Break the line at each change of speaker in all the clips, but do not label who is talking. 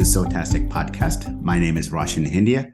to Sowtastic podcast. My name is Roshan India.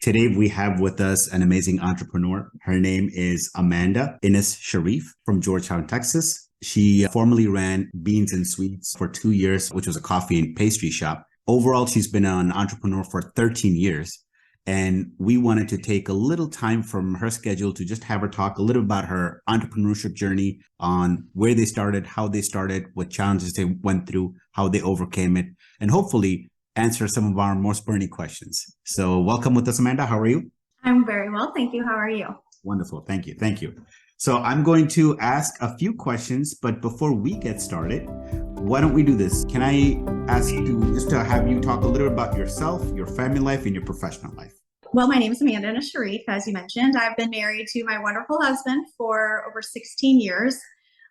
Today we have with us an amazing entrepreneur. Her name is Amanda Innes-Shareef from Georgetown, Texas. She formerly ran Beans and Sweets for 2 years, which was a coffee and pastry shop. Overall, she's been an entrepreneur for 13 years. And we wanted to take a little time from her schedule to just have her talk a little about her entrepreneurship journey, on where they started, how they started, what challenges they went through, how they overcame it, and hopefully answer some of our most burning questions. So welcome with us, Amanda. How are you?
I'm very well. Thank you. How are you?
Wonderful. Thank you. Thank you. So I'm going to ask a few questions, but before we get started, why don't we do this? Can I ask you just to have you talk a little about yourself, your family life, and your professional life?
Well, my name is Amanda Innes-Shareef, as you mentioned. I've been married to my wonderful husband for over 16 years.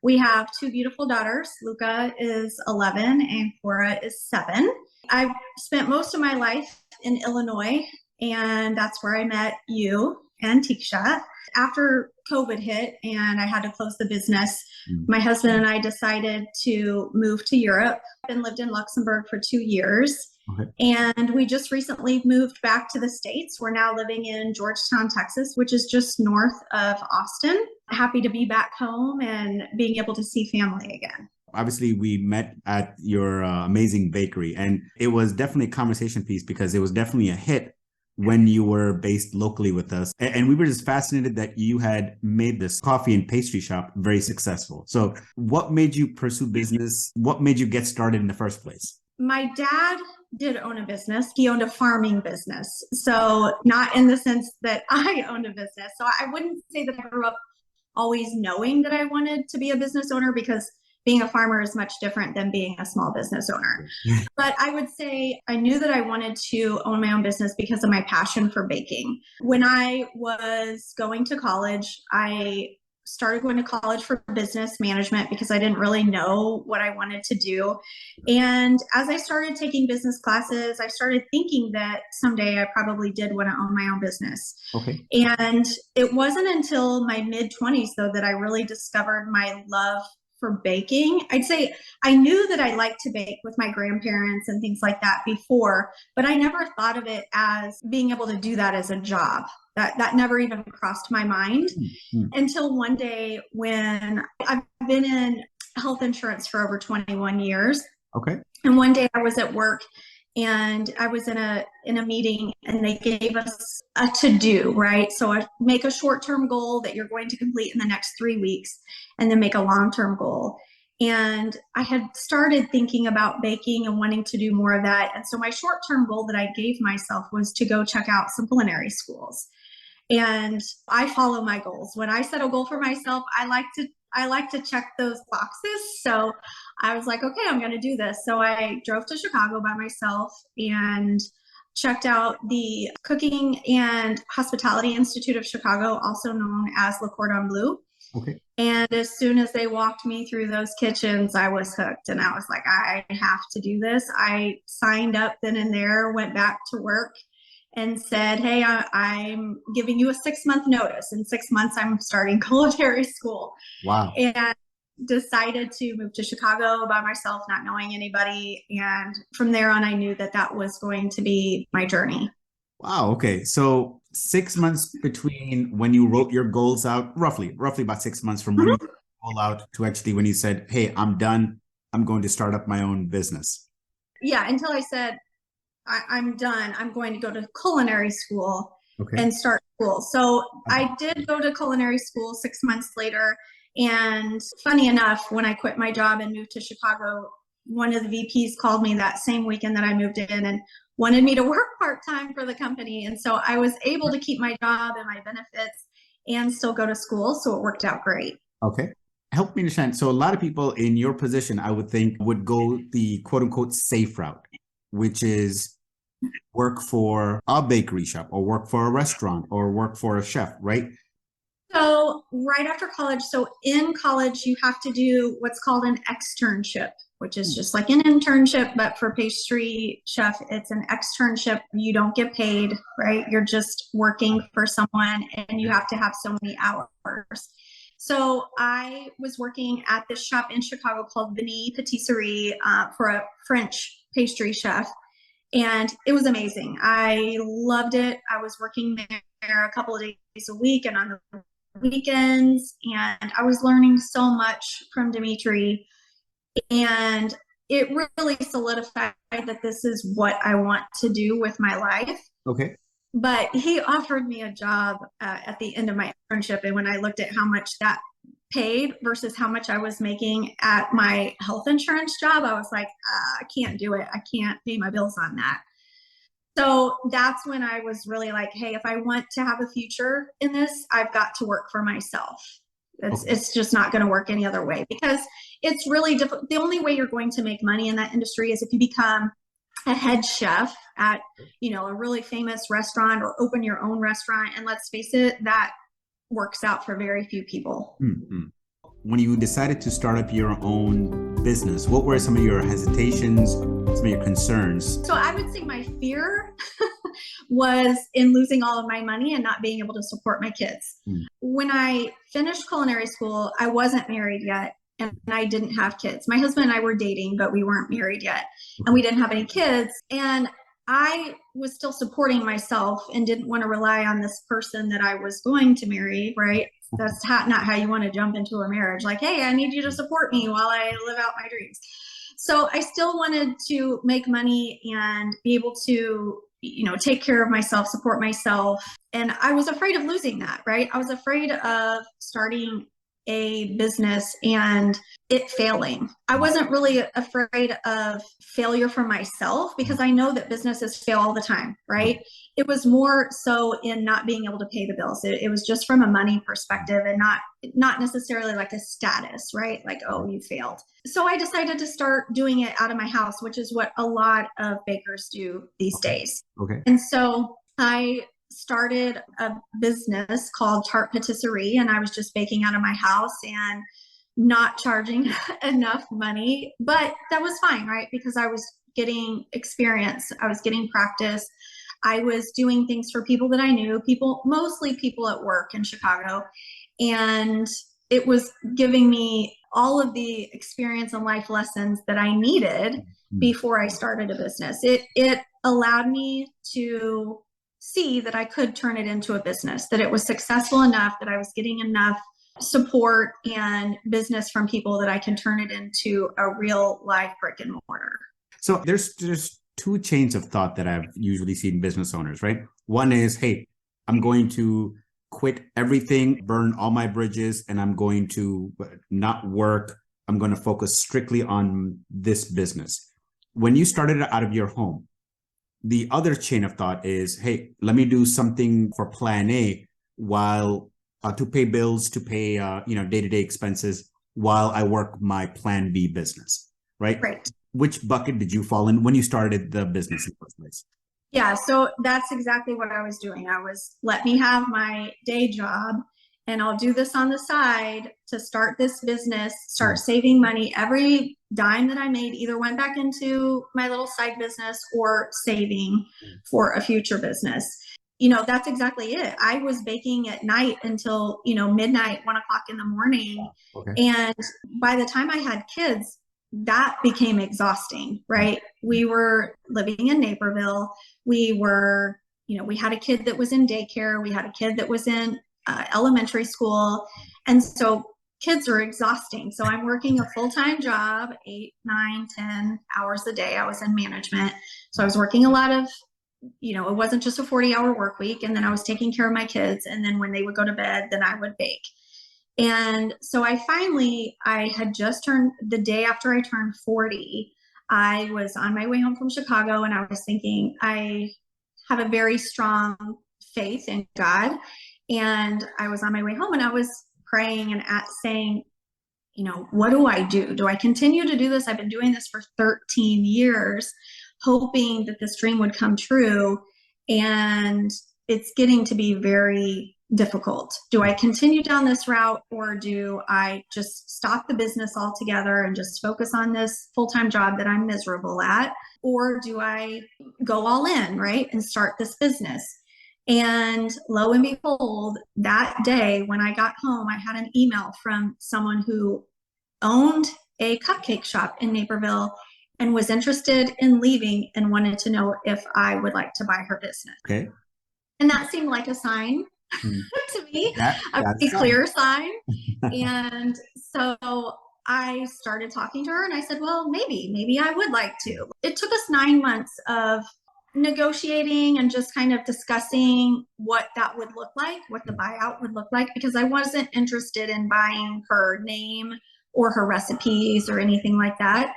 We have two beautiful daughters. Luca is 11 and Cora is 7. I've spent most of my life in Illinois, and that's where I met you and Tiksha. After COVID hit and I had to close the business, my husband and I decided to move to Europe and lived in Luxembourg for 2 years.
Okay.
And we just recently moved back to the States. We're now living in Georgetown, Texas, which is just north of Austin. Happy to be back home and being able to see family again.
Obviously, we met at your amazing bakery, and it was definitely a conversation piece because it was definitely a hit when you were based locally with us. And we were just fascinated that you had made this coffee and pastry shop very successful. So what made you pursue business? What made you get started in the first place?
My dad did own a business. He owned a farming business. So not in the sense that I owned a business. So I wouldn't say that I grew up always knowing that I wanted to be a business owner, because being a farmer is much different than being a small business owner. But I would say I knew that I wanted to own my own business because of my passion for baking. When I was going to college, I started going to college for business management because I didn't really know what I wanted to do. And as I started taking business classes, I started thinking that someday I probably did want to own my own business.
Okay.
And it wasn't until my mid-20s, though, that I really discovered my love for baking. I'd say I knew that I liked to bake with my grandparents and things like that before, but I never thought of it as being able to do that as a job. That never even crossed my mind until one day when I've been in health insurance for over 21 years.
Okay.
And one day I was at work and I was in a meeting, and they gave us a to-do, right? So I make a short-term goal that you're going to complete in the next 3 weeks, and then make a long-term goal. And I had started thinking about baking and wanting to do more of that. And so my short-term goal that I gave myself was to go check out some culinary schools. And I follow my goals. When I set a goal for myself, I like to check those boxes. So I was like, okay, I'm going to do this. So I drove to Chicago by myself and checked out the Cooking and Hospitality Institute of Chicago, also known as Le Cordon Bleu.
Okay.
And as soon as they walked me through those kitchens, I was hooked. And I was like, I have to do this. I signed up then and there, went back to work, and said, hey, I'm giving you a 6-month notice. In 6 months, I'm starting culinary school.
Wow.
And decided to move to Chicago by myself, not knowing anybody. And from there on, I knew that that was going to be my journey.
Wow. Okay. So 6 months between when you wrote your goals out, roughly about 6 months from when you wrote your goal out to actually when you said, hey, I'm done. I'm going to start up my own business.
Yeah. Until I said, I'm done. I'm going to go to culinary school and start school. So I did go to culinary school 6 months later. And funny enough, when I quit my job and moved to Chicago, one of the VPs called me that same weekend that I moved in and wanted me to work part-time for the company. And so I was able to keep my job and my benefits and still go to school. So it worked out great.
Okay. Help me understand. So a lot of people in your position, I would think, would go the quote unquote safe route, which is work for a bakery shop or work for a restaurant or work for a chef, right?
So right after college, so in college, you have to do what's called an externship, which is just like an internship, but for pastry chef, it's an externship. You don't get paid, right? You're just working for someone and you have to have so many hours. So I was working at this shop in Chicago called Vinny Patisserie for a French pastry chef. And it was amazing. I loved it. I was working there a couple of days a week and on the weekends, and I was learning so much from Dimitri. And it really solidified that this is what I want to do with my life.
Okay.
But he offered me a job at the end of my internship. And when I looked at how much that paid versus how much I was making at my health insurance job, I was like, I can't do it. I can't pay my bills on that. So that's when I was really like, hey, if I want to have a future in this, I've got to work for myself. It's just not going to work any other way, because it's really difficult. The only way you're going to make money in that industry is if you become a head chef at, a really famous restaurant, or open your own restaurant. And let's face it, that works out for very few people.
Mm-hmm. When you decided to start up your own business, what were some of your hesitations, some of your concerns?
So I would say my fear was in losing all of my money and not being able to support my kids. When I finished culinary school, I wasn't married yet, and I didn't have kids. My husband and I were dating, but we weren't married yet, and we didn't have any kids. And I was still supporting myself and didn't want to rely on this person that I was going to marry, right? That's not how you want to jump into a marriage. Like, hey, I need you to support me while I live out my dreams. So I still wanted to make money and be able to, take care of myself, support myself. And I was afraid of losing that, right? I was afraid of starting a business and it failing. I wasn't really afraid of failure for myself, because I know that businesses fail all the time, right? It was more so in not being able to pay the bills. It was just from a money perspective, and not necessarily like a status, right? Like, oh, you failed. So I decided to start doing it out of my house, which is what a lot of bakers do these days.
Okay.
And so I started a business called Tart Patisserie, and I was just baking out of my house and not charging enough money, but that was fine, right? Because I was getting experience, I was getting practice, I was doing things for people that I knew, mostly people at work in Chicago, and it was giving me all of the experience and life lessons that I needed before I started a business. It allowed me to see that I could turn it into a business, that it was successful enough, that I was getting enough support and business from people that I can turn it into a real live brick and mortar.
So there's two chains of thought that I've usually seen business owners, right? One is, hey, I'm going to quit everything, burn all my bridges, and I'm going to not work. I'm going to focus strictly on this business. When you started out of your home, the other chain of thought is, hey, let me do something for plan A while to pay bills, to pay day-to-day expenses while I work my plan B business, right?
Right.
Which bucket did you fall in when you started the business in the first place?
Yeah, so that's exactly what I was doing. Let me have my day job, and I'll do this on the side to start this business, start saving money. Every dime that I made either went back into my little side business or saving for a future business. That's exactly it. I was baking at night until, midnight, 1 o'clock in the morning.
Okay.
And by the time I had kids, that became exhausting, right? We were living in Naperville. We had a kid that was in daycare. We had a kid that was in elementary school. And so kids are exhausting. So I'm working a full-time job, 8, 9, 10 hours a day. I was in management. So I was working a lot of, it wasn't just a 40-hour work week. And then I was taking care of my kids. And then when they would go to bed, then I would bake. And so I had just turned, the day after I turned 40, I was on my way home from Chicago, and I was thinking, I have a very strong faith in God. And I was on my way home, and I was praying and saying, what do I do? Do I continue to do this? I've been doing this for 13 years, hoping that this dream would come true. And it's getting to be very difficult. Do I continue down this route, or do I just stop the business altogether and just focus on this full-time job that I'm miserable at? Or do I go all in, right, and start this business? And lo and behold, that day when I got home, I had an email from someone who owned a cupcake shop in Naperville, and was interested in leaving and wanted to know if I would like to buy her business.
Okay.
And that seemed like a sign to me, a pretty clear sign. And so I started talking to her and I said, well, maybe I would like to. It took us 9 months of negotiating and just kind of discussing what that would look like, what the buyout would look like, because I wasn't interested in buying her name or her recipes or anything like that.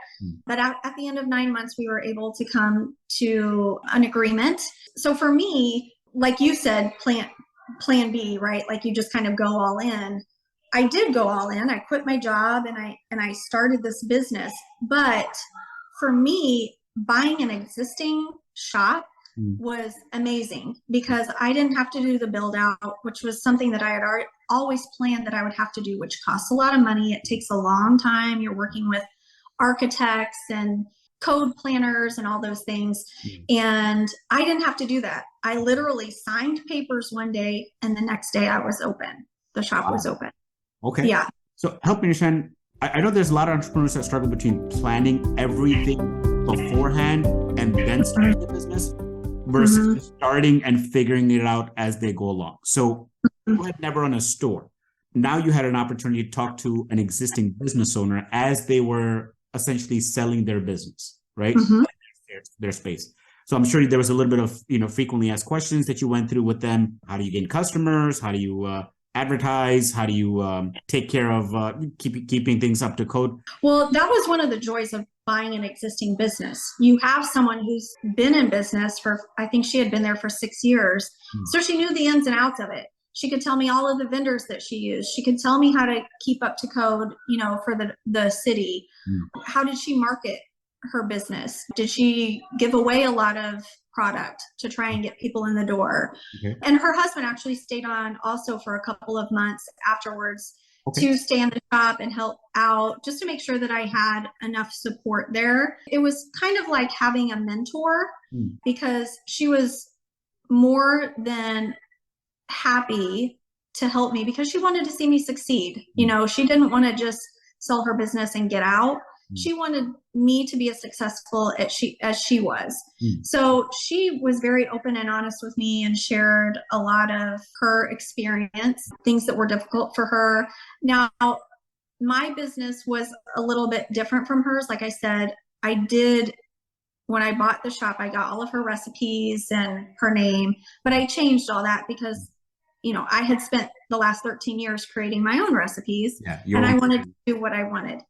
But at the end of 9 months, we were able to come to an agreement. So for me, like you said, plan B, right? Like you just kind of go all in. I did go all in. I quit my job and I started this business. But for me, buying an existing shop was amazing because I didn't have to do the build out, which was something that I had always planned that I would have to do, which costs a lot of money. It takes a long time. You're working with architects and code planners and all those things. And I didn't have to do that. I literally signed papers one day and the next day I was open. The shop was open.
Okay.
Yeah.
So help me understand. I know there's a lot of entrepreneurs that struggle between planning everything beforehand and then starting the business versus starting and figuring it out as they go along. So you had never run a store. Now you had an opportunity to talk to an existing business owner as they were essentially selling their business, right? Their space. So I'm sure there was a little bit of, frequently asked questions that you went through with them. How do you gain customers? How do you advertise? How do you take care of keeping things up to code?
Well, that was one of the joys of buying an existing business. You have someone who's been in business for, I think she had been there for 6 years. So she knew the ins and outs of it. She could tell me all of the vendors that she used. She could tell me how to keep up to code, for the city. How did she market her business? Did she give away a lot of product to try and get people in the door? And her husband actually stayed on also for a couple of months afterwards to stay in the shop and help out, just to make sure that I had enough support there. It was kind of like having a mentor because she was more than happy to help me because she wanted to see me succeed. She didn't want to just sell her business and get out. She wanted me to be as successful as she was. So she was very open and honest with me and shared a lot of her experience, things that were difficult for her. Now, my business was a little bit different from hers. Like I said, when I bought the shop, I got all of her recipes and her name, but I changed all that because I had spent the last 13 years creating my own recipes and I wanted to do what I wanted.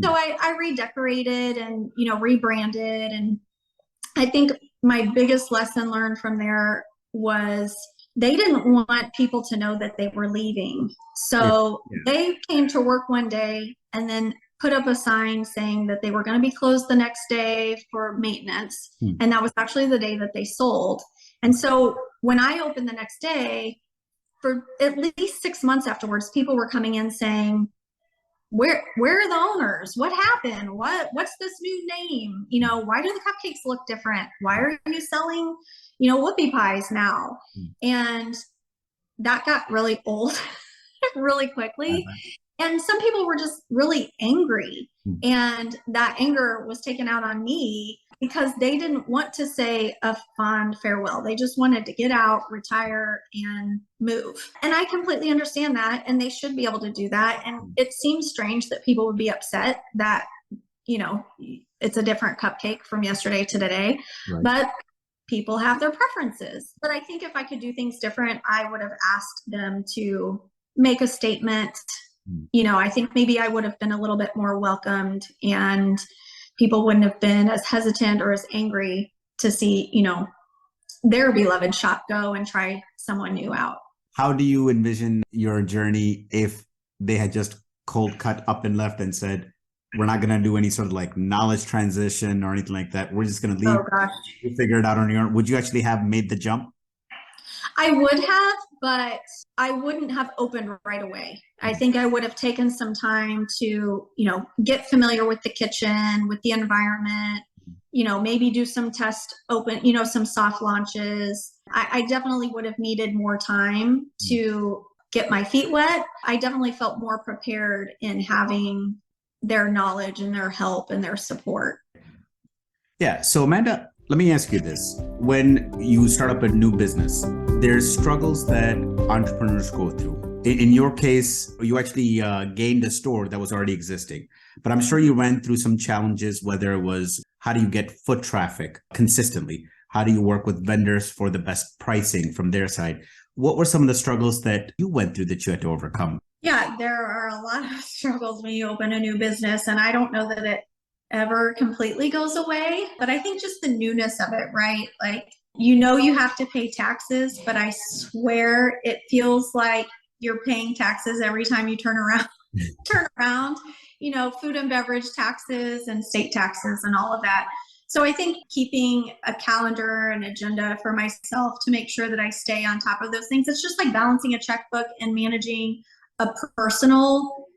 So I redecorated and, rebranded. And I think my biggest lesson learned from there was they didn't want people to know that they were leaving. So they came to work one day and then put up a sign saying that they were going to be closed the next day for maintenance. And that was actually the day that they sold. And so when I opened the next day, for at least 6 months afterwards, people were coming in saying, where are the owners? What happened? What's this new name? Why do the cupcakes look different? Why are you selling, whoopie pies now? And that got really old really quickly. And some people were just really angry. And that anger was taken out on me because they didn't want to say a fond farewell. They just wanted to get out, retire, and move. And I completely understand that. And they should be able to do that. And it seems strange that people would be upset that, it's a different cupcake from yesterday to today. But people have their preferences. But I think if I could do things different, I would have asked them to make a statement. I think maybe I would have been a little bit more welcomed and people wouldn't have been as hesitant or as angry to see, their beloved shop go and try someone new out.
How do you envision your journey if they had just cold cut up and left and said, we're not going to do any sort of like knowledge transition or anything like that. We're just going to leave.
Oh, gosh.
You figure it out on your own. Would you actually have made the jump?
I would have, but I wouldn't have opened right away. I think I would have taken some time to, get familiar with the kitchen, with the environment, maybe do some test open, some soft launches. I definitely would have needed more time to get my feet wet. I definitely felt more prepared in having their knowledge and their help and their support.
Yeah. So, Amanda, let me ask you this. When you start up a new business, there's struggles that entrepreneurs go through. In your case, you actually gained a store that was already existing, but I'm sure you ran through some challenges, whether it was how do you get foot traffic consistently? How do you work with vendors for the best pricing from their side? What were some of the struggles that you went through that you had to overcome?
Yeah, there are a lot of struggles when you open a new business, and I don't know that it ever completely goes away, but I think just the newness of it, right? Like, you have to pay taxes, but I swear it feels like you're paying taxes every time you turn around. Turn around, food and beverage taxes and state taxes and all of that. So I think keeping a calendar and agenda for myself to make sure that I stay on top of those things, it's just like balancing a checkbook and managing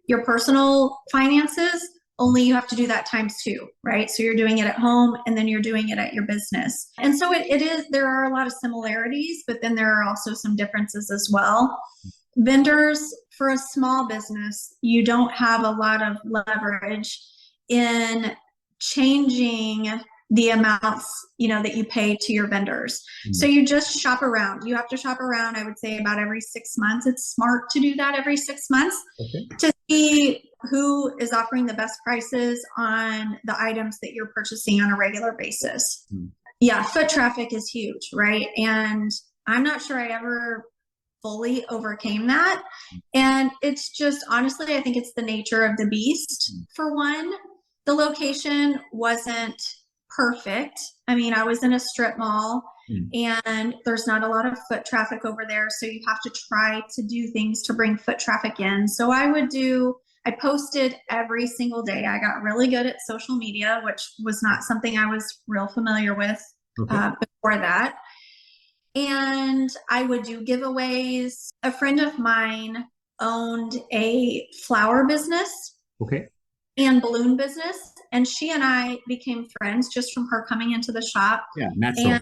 your personal finances. Only you have to do that times two, right? So you're doing it at home and then you're doing it at your business. And so there are a lot of similarities, but then there are also some differences as well. Vendors, for a small business, you don't have a lot of leverage in changing the amounts, that you pay to your vendors. So you just shop around. You have to shop around, I would say, about every 6 months. It's smart to do that every 6 months to see who is offering the best prices on the items that you're purchasing on a regular basis. Yeah, foot traffic is huge, right? And I'm not sure I ever fully overcame that. And it's just, honestly, I think it's the nature of the beast. For one, the location wasn't perfect. I mean, I was in a strip mall and there's not a lot of foot traffic over there. So you have to try to do things to bring foot traffic in. So I posted every single day. I got really good at social media, which was not something I was real familiar with before that. And I would do giveaways. A friend of mine owned a flower business and balloon business. And she and I became friends just from her coming into the shop.
Yeah, natural.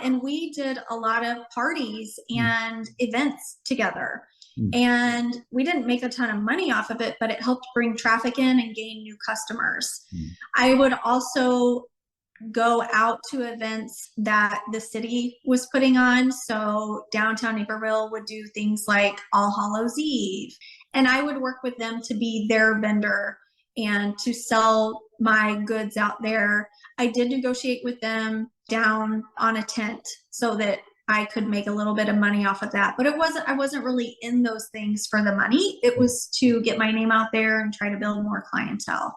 And we did a lot of parties and events together. And we didn't make a ton of money off of it, but it helped bring traffic in and gain new customers. I would also go out to events that the city was putting on. So downtown Naperville would do things like All Hallows Eve, and I would work with them to be their vendor and to sell my goods out there. I did negotiate with them down on a tent so that I could make a little bit of money off of that. But I wasn't really in those things for the money. It was to get my name out there and try to build more clientele.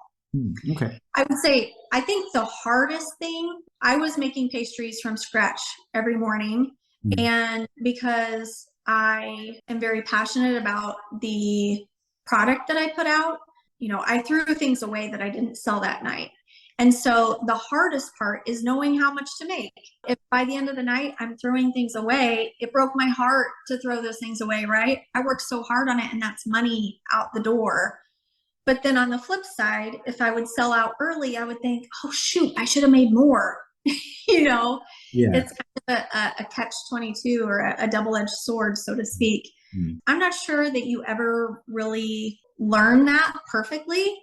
Okay.
I would say, I think the hardest thing, I was making pastries from scratch every morning. And because I am very passionate about the product that I put out, I threw things away that I didn't sell that night. And so the hardest part is knowing how much to make. If by the end of the night I'm throwing things away, it broke my heart to throw those things away, right? I worked so hard on it, and that's money out the door. But then on the flip side, if I would sell out early, I would think, oh, shoot, I should have made more. It's kind of a catch-22 or a double-edged sword, so to speak. I'm not sure that you ever really learn that perfectly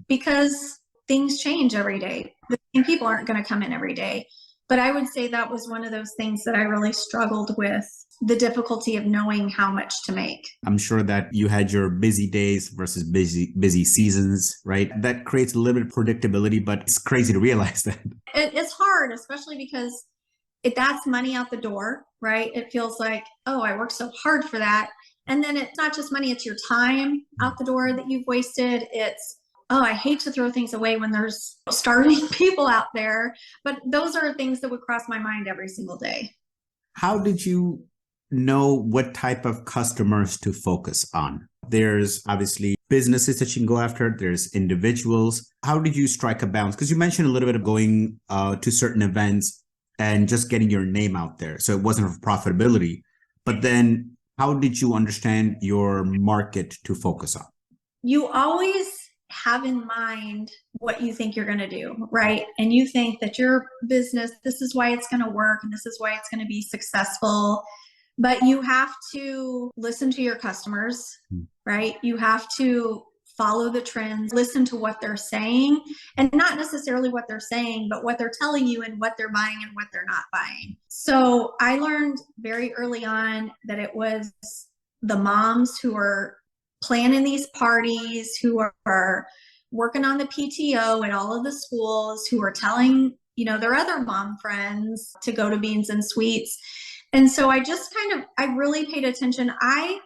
because things change every day. The same people aren't going to come in every day. But I would say that was one of those things that I really struggled with, the difficulty of knowing how much to make.
I'm sure that you had your busy days versus busy seasons, right? That creates a little bit of predictability, but it's crazy to realize that.
It's hard, especially because that's money out the door, right? It feels like, oh, I worked so hard for that. And then it's not just money, it's your time out the door that you've wasted. It's, oh, I hate to throw things away when there's starving people out there. But those are things that would cross my mind every single day.
How did you know what type of customers to focus on? There's obviously businesses that you can go after. There's individuals. How did you strike a balance? Because you mentioned a little bit of going to certain events and just getting your name out there. So it wasn't for profitability. But then how did you understand your market to focus on?
You always have in mind what you think you're going to do, right? And you think that your business, this is why it's going to work and this is why it's going to be successful. But you have to listen to your customers, right? You have to follow the trends, listen to what they're saying, and not necessarily what they're saying, but what they're telling you and what they're buying and what they're not buying. So I learned very early on that it was the moms who are planning these parties, who are working on the PTO at all of the schools, who are telling, their other mom friends to go to Beans and Sweets. And so I I really paid attention. I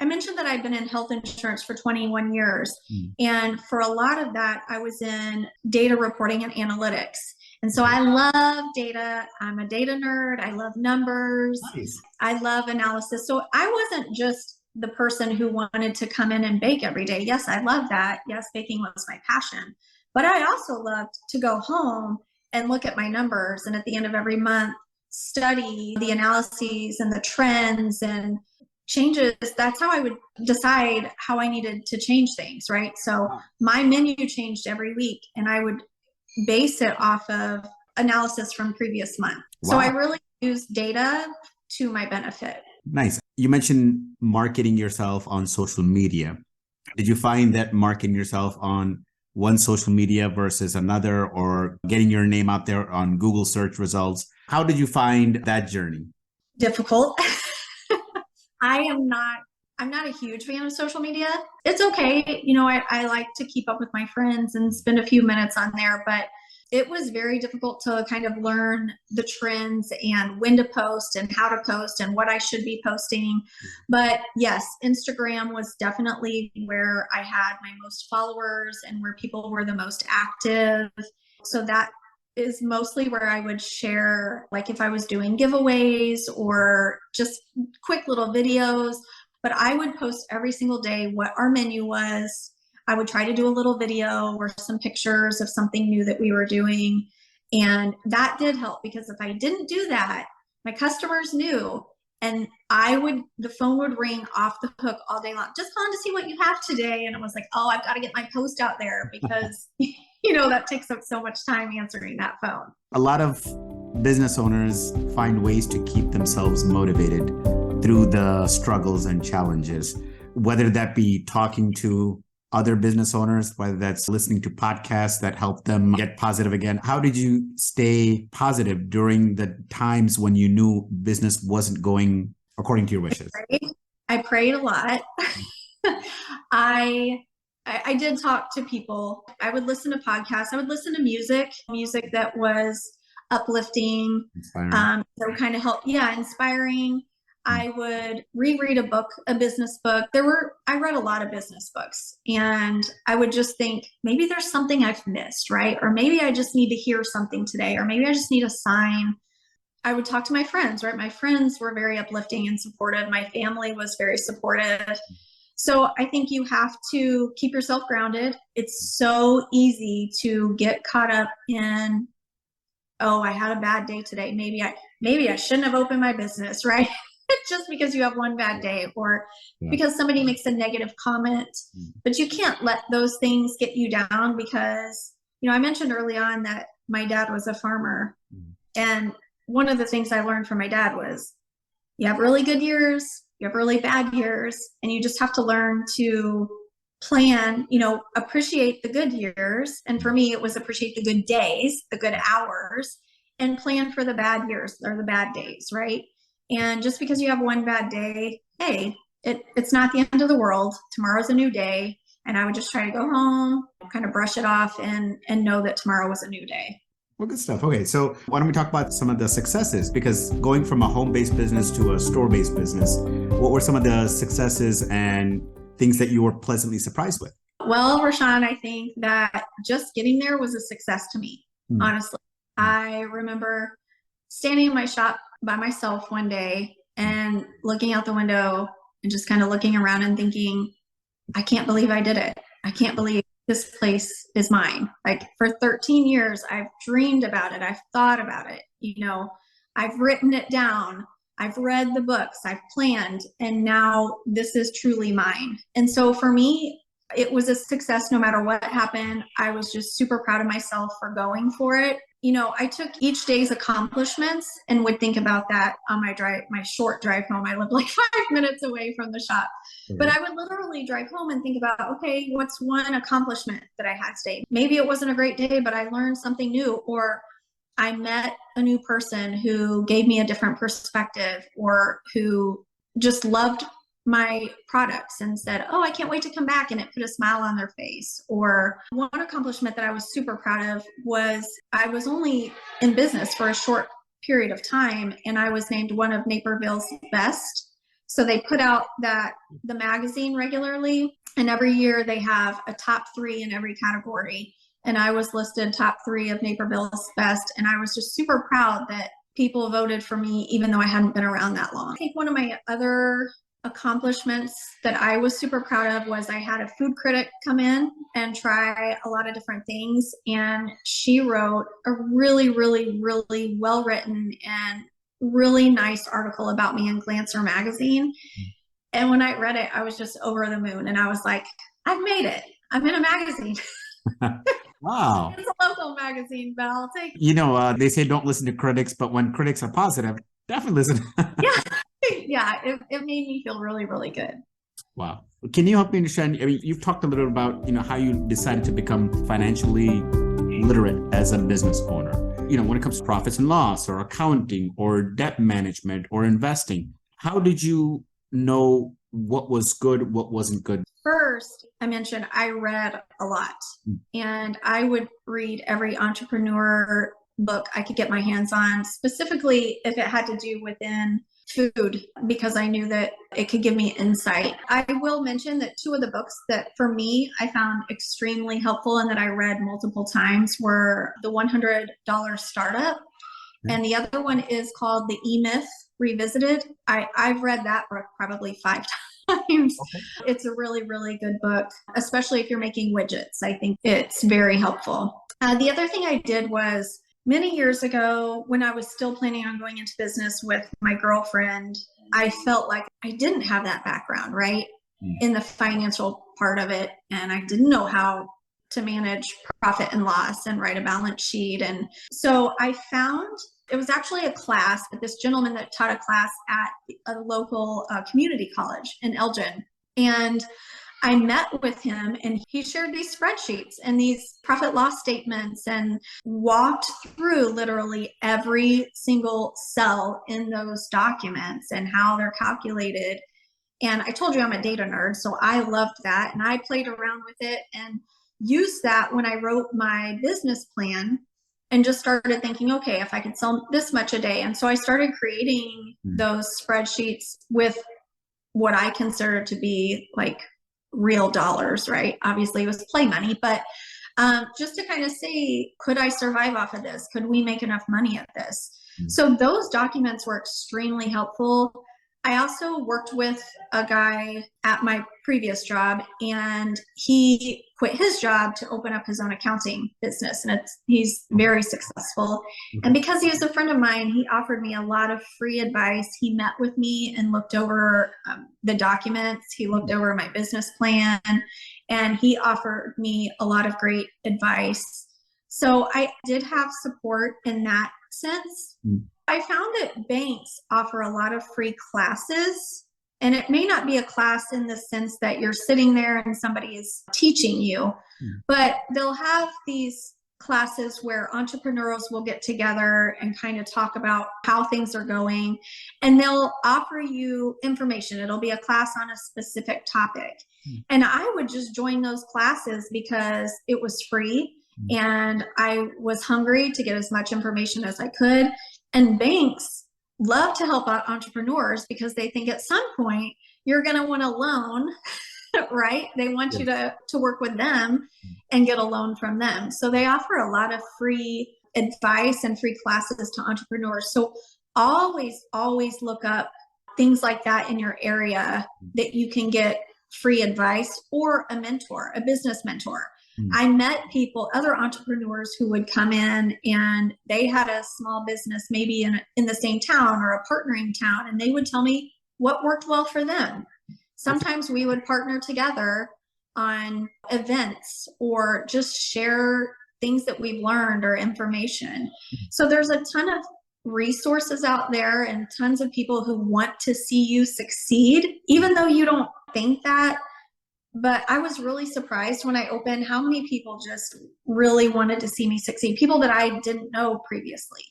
mentioned that I'd been in health insurance for 21 years. And for a lot of that, I was in data reporting and analytics. And so I love data. I'm a data nerd. I love numbers.
Nice.
I love analysis. So I wasn't just the person who wanted to come in and bake every day. Yes, I love that. Yes, baking was my passion. But I also loved to go home and look at my numbers. And at the end of every month, study the analyses and the trends and changes. That's how I would decide how I needed to change things, right? So my menu changed every week, and I would base it off of analysis from previous month. Wow. So I really use data to my benefit.
Nice. You mentioned marketing yourself on social media. Did you find that marketing yourself on one social media versus another, or getting your name out there on Google search results? How did you find that journey?
Difficult. I'm not a huge fan of social media. It's okay. I like to keep up with my friends and spend a few minutes on there, but it was very difficult to kind of learn the trends and when to post and how to post and what I should be posting. But yes, Instagram was definitely where I had my most followers and where people were the most active. So that is mostly where I would share, like if I was doing giveaways or just quick little videos. But I would post every single day what our menu was. I would try to do a little video or some pictures of something new that we were doing. And that did help, because if I didn't do that, my customers knew, and the phone would ring off the hook all day long. Just calling to see what you have today. And it was like, oh, I've got to get my post out there, because, that takes up so much time answering that phone.
A lot of business owners find ways to keep themselves motivated through the struggles and challenges, whether that be talking to other business owners, whether that's listening to podcasts that help them get positive again. How did you stay positive during the times when you knew business wasn't going according to your wishes?
I prayed a lot. I did talk to people. I would listen to podcasts. I would listen to music that was uplifting, that would kind of help. Yeah, inspiring. I would reread a business book. I read a lot of business books, and I would just think, maybe there's something I've missed, right? Or maybe I just need to hear something today, or maybe I just need a sign. I would talk to my friends, right? My friends were very uplifting and supportive. My family was very supportive. So I think you have to keep yourself grounded. It's so easy to get caught up in, oh, I had a bad day today. Maybe I shouldn't have opened my business, right? Just because you have one bad day, or because somebody makes a negative comment. But you can't let those things get you down, because, I mentioned early on that my dad was a farmer. And one of the things I learned from my dad was, you have really good years, you have really bad years, and you just have to learn to plan, appreciate the good years. And for me, it was appreciate the good days, the good hours, and plan for the bad years or the bad days, right? And just because you have one bad day, hey, it's not the end of the world. Tomorrow's a new day. And I would just try to go home, kind of brush it off, and know that tomorrow was a new day.
Well, good stuff. Okay, so why don't we talk about some of the successes? Because going from a home-based business to a store-based business, what were some of the successes and things that you were pleasantly surprised with?
Well, Rashawn, I think that just getting there was a success to me, honestly. I remember standing in my shop by myself one day and looking out the window and just kind of looking around and thinking, I can't believe I did it. I can't believe this place is mine. Like, for 13 years, I've dreamed about it. I've thought about it. I've written it down. I've read the books. I've planned, and now this is truly mine. And so for me, it was a success no matter what happened. I was just super proud of myself for going for it. I took each day's accomplishments and would think about that on my short drive home. I lived like 5 minutes away from the shop, but I would literally drive home and think about, okay, what's one accomplishment that I had today? Maybe it wasn't a great day, but I learned something new, or I met a new person who gave me a different perspective, or who just loved my products and said, oh, I can't wait to come back. And it put a smile on their face. Or one accomplishment that I was super proud of was I was only in business for a short period of time, and I was named one of Naperville's best. So they put out the magazine regularly, and every year they have a top 3 in every category. And I was listed top 3 of Naperville's best. And I was just super proud that people voted for me, even though I hadn't been around that long. I think one of my other accomplishments that I was super proud of was I had a food critic come in and try a lot of different things. And she wrote a really, really, really well-written and really nice article about me in Glancer magazine. And when I read it, I was just over the moon. And I was like, I've made it. I'm in a magazine.
Wow.
It's a local magazine, but I'll take
it. They say don't listen to critics, but when critics are positive, definitely listen.
Yeah, it made me feel really, really good.
Wow. Can you help me understand? I mean, you've talked a little about, how you decided to become financially literate as a business owner. When it comes to profits and loss, or accounting, or debt management, or investing, how did you know what was good, what wasn't good?
First, I mentioned I read a lot, and I would read every entrepreneur book I could get my hands on, specifically if it had to do within food, because I knew that it could give me insight. I will mention that 2 of the books that for me I found extremely helpful and that I read multiple times were The $100 Startup, and the other one is called The E-Myth Revisited. I've read that book probably 5 times. It's a really, really good book, especially if you're making widgets. I think it's very helpful. The other thing I did was, many years ago, when I was still planning on going into business with my girlfriend, I felt like I didn't have that background, right, in the financial part of it. And I didn't know how to manage profit and loss and write a balance sheet. And so I found, it was actually a class, but this gentleman that taught a class at a local community college in Elgin. And I met with him, and he shared these spreadsheets and these profit loss statements and walked through literally every single cell in those documents and how they're calculated. And I told you I'm a data nerd, so I loved that. And I played around with it and used that when I wrote my business plan, and just started thinking, okay, if I could sell this much a day. And so I started creating those spreadsheets with what I consider to be like real dollars, right? Obviously it was play money, but just to kind of say, could I survive off of this? Could we make enough money at this? So those documents were extremely helpful. I also worked with a guy at my previous job, and he quit his job to open up his own accounting business, and he's very successful. And because he was a friend of mine, he offered me a lot of free advice. He met with me and looked over the documents. He looked over my business plan, and he offered me a lot of great advice. So I did have support in that sense. I found that banks offer a lot of free classes, and it may not be a class in the sense that you're sitting there and somebody is teaching you, but they'll have these classes where entrepreneurs will get together and kind of talk about how things are going, and they'll offer you information. It'll be a class on a specific topic. And I would just join those classes because it was free, and I was hungry to get as much information as I could. And banks love to help out entrepreneurs because they think at some point you're going to want a loan, right? They want you to work with them and get a loan from them. So they offer a lot of free advice and free classes to entrepreneurs. So always, always look up things like that in your area that you can get free advice, or a mentor, a business mentor. I met people, other entrepreneurs who would come in and they had a small business, maybe in the same town or a partnering town, and they would tell me what worked well for them. Sometimes we would partner together on events or just share things that we've learned or information. So there's a ton of resources out there and tons of people who want to see you succeed, even though you don't think that. But I was really surprised when I opened how many people just really wanted to see me succeed, people that I didn't know previously.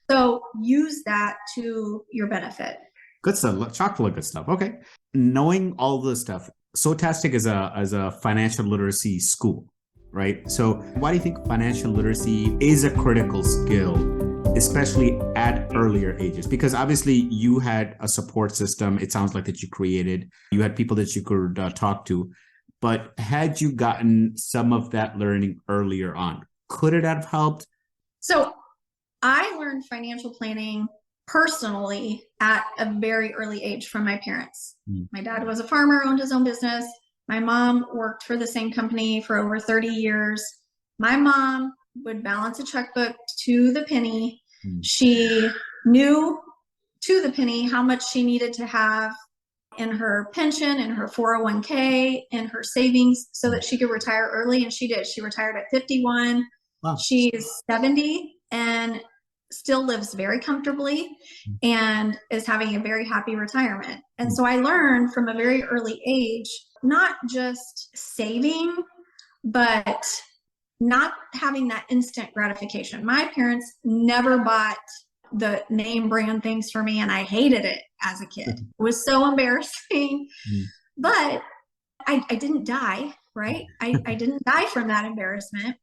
So use that to your benefit.
Good stuff. Chock full of good stuff. Okay. Knowing all this stuff, Sowtastic is a financial literacy school, right? So why do you think financial literacy is a critical skill, especially at earlier ages? Because obviously you had a support system, it sounds like, that you created. You had people that you could talk to. But had you gotten some of that learning earlier on, could it have helped?
So I learned financial planning personally at a very early age from my parents. My dad was a farmer, owned his own business. My mom worked for the same company for over 30 years. My mom would balance a checkbook to the penny. She knew to the penny how much she needed to have in her pension, in her 401k, in her savings so that she could retire early. And she did. She retired at 51. Wow. She's 70 and still lives very comfortably and is having a very happy retirement. And so I learned from a very early age, not just saving, but not having that instant gratification. My parents never bought the name brand things for me, and I hated it as a kid. It was so embarrassing, but I didn't die, right? I didn't die from that embarrassment.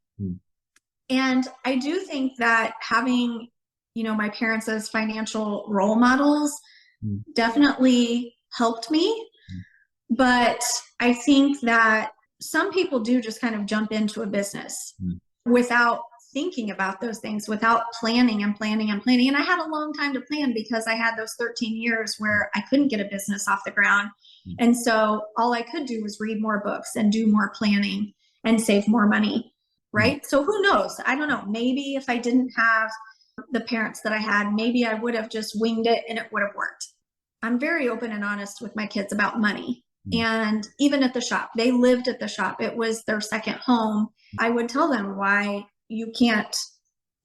And I do think that having, my parents as financial role models definitely helped me. But I think that some people do just kind of jump into a business without thinking about those things, without planning and planning and planning. And I had a long time to plan because I had those 13 years where I couldn't get a business off the ground. And so all I could do was read more books and do more planning and save more money, right? So who knows? I don't know. Maybe if I didn't have the parents that I had, maybe I would have just winged it and it would have worked. I'm very open and honest with my kids about money. And even at the shop, they lived at the shop. It was their second home. I would tell them why you can't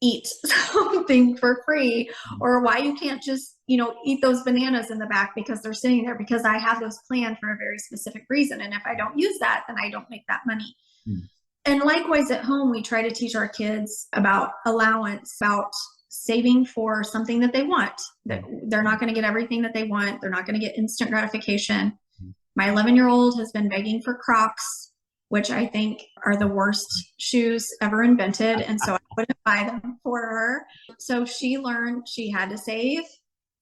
eat something for free, or why you can't just, eat those bananas in the back because they're sitting there, because I have those planned for a very specific reason. And if I don't use that, then I don't make that money. And likewise at home, we try to teach our kids about allowance, about saving for something that they want. That they're not going to get everything that they want. They're not going to get instant gratification. My 11-year-old has been begging for Crocs, which I think are the worst shoes ever invented. And so I wouldn't buy them for her. So she learned she had to save,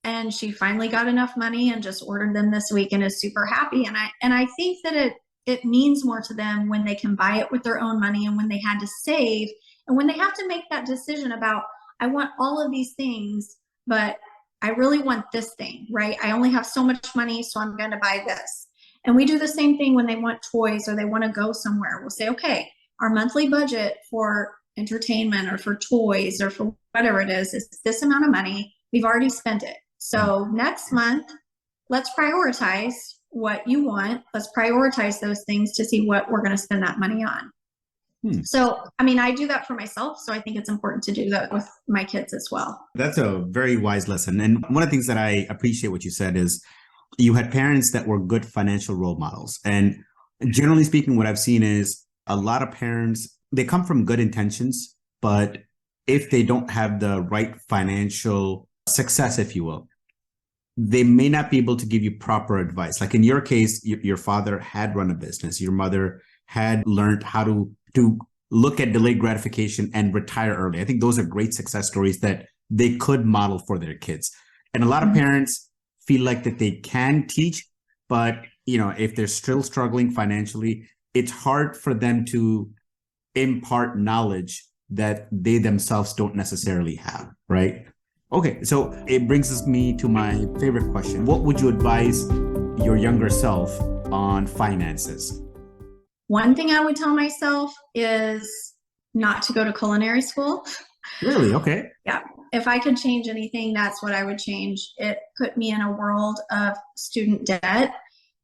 and she finally got enough money and just ordered them this week and is super happy. And I think that it means more to them when they can buy it with their own money, and when they had to save, and when they have to make that decision about, I want all of these things, but I really want this thing, right? I only have so much money, so I'm going to buy this. And we do the same thing when they want toys or they want to go somewhere. We'll say, okay, our monthly budget for entertainment or for toys or for whatever it is this amount of money. We've already spent it. So next month, let's prioritize what you want. Let's prioritize those things to see what we're going to spend that money on. So, I do that for myself. So I think it's important to do that with my kids as well.
That's a very wise lesson. And one of the things that I appreciate what you said is you had parents that were good financial role models. And generally speaking, what I've seen is a lot of parents, they come from good intentions, but if they don't have the right financial success, if you will, they may not be able to give you proper advice. Like in your case, your father had run a business. Your mother had learned how to look at delayed gratification and retire early. I think those are great success stories that they could model for their kids. And a lot of parents feel like that they can teach, but if they're still struggling financially, it's hard for them to impart knowledge that they themselves don't necessarily have, right? Okay, so it brings me to my favorite question. What would you advise your younger self on finances?
One thing I would tell myself is not to go to culinary school.
Really? Okay.
Yeah. If I could change anything, that's what I would change. It put me in a world of student debt.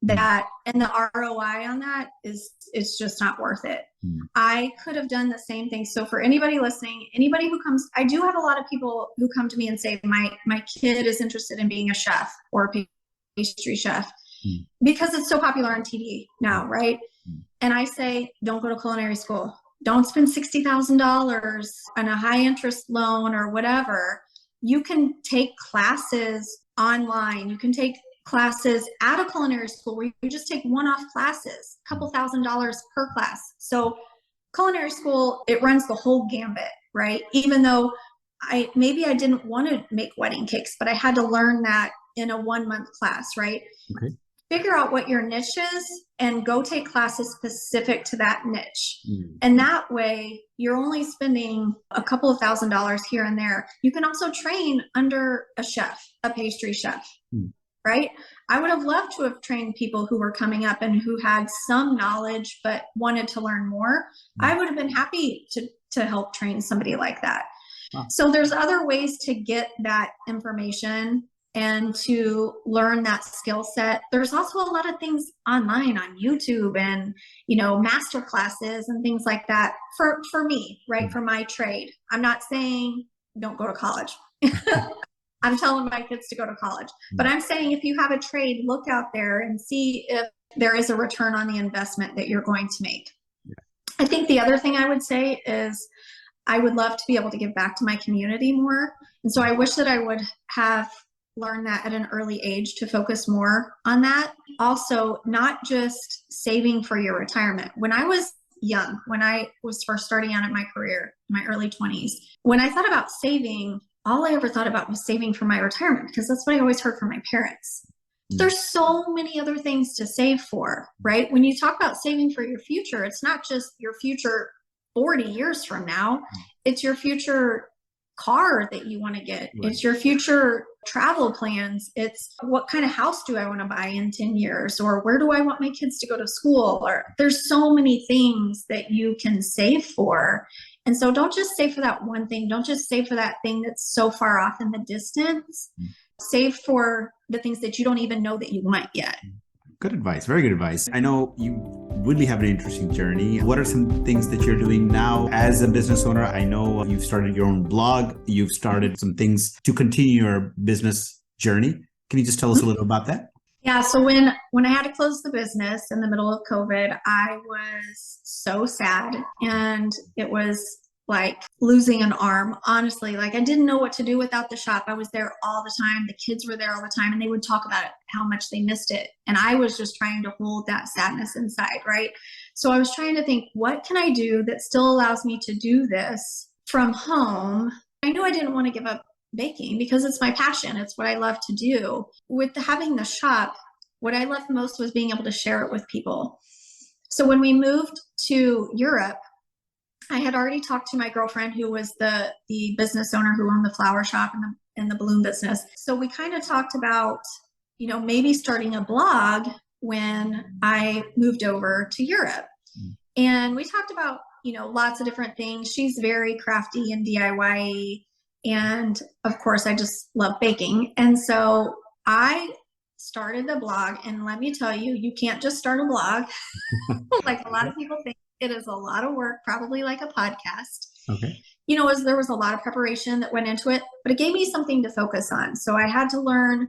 that, and the ROI on that is, it's just not worth it. I could have done the same thing. So for anybody listening, anybody who comes, I do have a lot of people who come to me and say, my kid is interested in being a chef or a pastry chef because it's so popular on TV now, right? And I say, don't go to culinary school. Don't spend $60,000 on a high interest loan or whatever. You can take classes online. You can take classes at a culinary school where you just take one-off classes, a couple $1,000s per class. So culinary school, it runs the whole gambit, right? Even though maybe I didn't want to make wedding cakes, but I had to learn that in a 1-month class, right?
Okay.
Figure out what your niche is and go take classes specific to that niche. And that way you're only spending a couple of $1,000s here and there. You can also train under a chef, a pastry chef, right? I would have loved to have trained people who were coming up and who had some knowledge but wanted to learn more. I would have been happy to help train somebody like that. Wow. So there's other ways to get that information and to learn that skill set. There's also a lot of things online on YouTube and, master classes and things like that for me, right? For my trade. I'm not saying don't go to college. I'm telling my kids to go to college, but I'm saying if you have a trade, look out there and see if there is a return on the investment that you're going to make. I think the other thing I would say is I would love to be able to give back to my community more. And so I wish that I would have learned that at an early age to focus more on that. Also, not just saving for your retirement. When I was young, when I was first starting out in my career, my early 20s, when I thought about saving, all I ever thought about was saving for my retirement because that's what I always heard from my parents. There's so many other things to save for, right? When you talk about saving for your future, it's not just your future 40 years from now. It's your future car that you want to get. Right. It's your future travel plans. It's what kind of house do I want to buy in 10 years? Or where do I want my kids to go to school? Or there's so many things that you can save for. And so don't just save for that one thing. Don't just save for that thing that's so far off in the distance. Save for the things that you don't even know that you want yet.
Good advice. Very good advice. I know you really have an interesting journey. What are some things that you're doing now as a business owner? I know you've started your own blog. You've started some things to continue your business journey. Can you just tell us a little about that?
Yeah. So when I had to close the business in the middle of COVID, I was so sad. And it was like losing an arm, honestly. Like I didn't know what to do without the shop. I was there all the time. The kids were there all the time and they would talk about it, how much they missed it. And I was just trying to hold that sadness inside, right? So I was trying to think, what can I do that still allows me to do this from home? I knew I didn't want to give up baking because it's my passion. It's what I love to do. With having the shop, what I loved most was being able to share it with people. So when we moved to Europe, I had already talked to my girlfriend who was the business owner who owned the flower shop and the balloon business. So we kind of talked about, maybe starting a blog when I moved over to Europe. And we talked about, lots of different things. She's very crafty and DIY. And of course, I just love baking. And so I started the blog. And let me tell you, you can't just start a blog like a lot of people think. It is a lot of work, probably like a podcast. Okay. There was a lot of preparation that went into it, but it gave me something to focus on. So I had to learn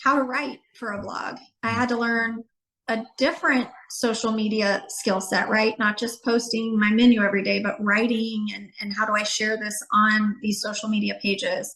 how to write for a blog. I had to learn a different social media skill set, right? Not just posting my menu every day, but writing and how do I share this on these social media pages.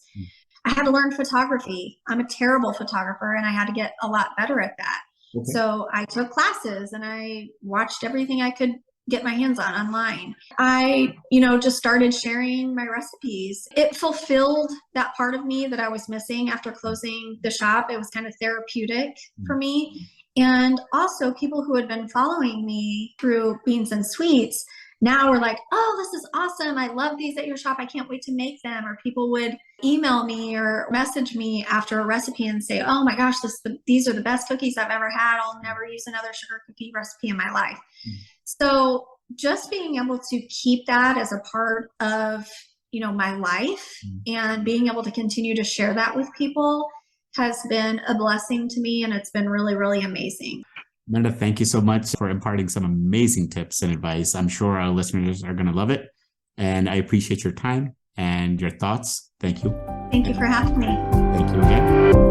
I had to learn photography. I'm a terrible photographer and I had to get a lot better at that. Okay. So I took classes and I watched everything I could get my hands on online. I, just started sharing my recipes. It fulfilled that part of me that I was missing after closing the shop. It was kind of therapeutic for me. And also people who had been following me through Beans and Sweets now were like, oh, this is awesome. I love these at your shop. I can't wait to make them. Or people would email me or message me after a recipe and say, oh my gosh, these are the best cookies I've ever had. I'll never use another sugar cookie recipe in my life. So just being able to keep that as a part of, my life and being able to continue to share that with people has been a blessing to me. And it's been really, really amazing.
Amanda, thank you so much for imparting some amazing tips and advice. I'm sure our listeners are going to love it. And I appreciate your time and your thoughts. Thank you.
Thank you for having me.
Thank you again.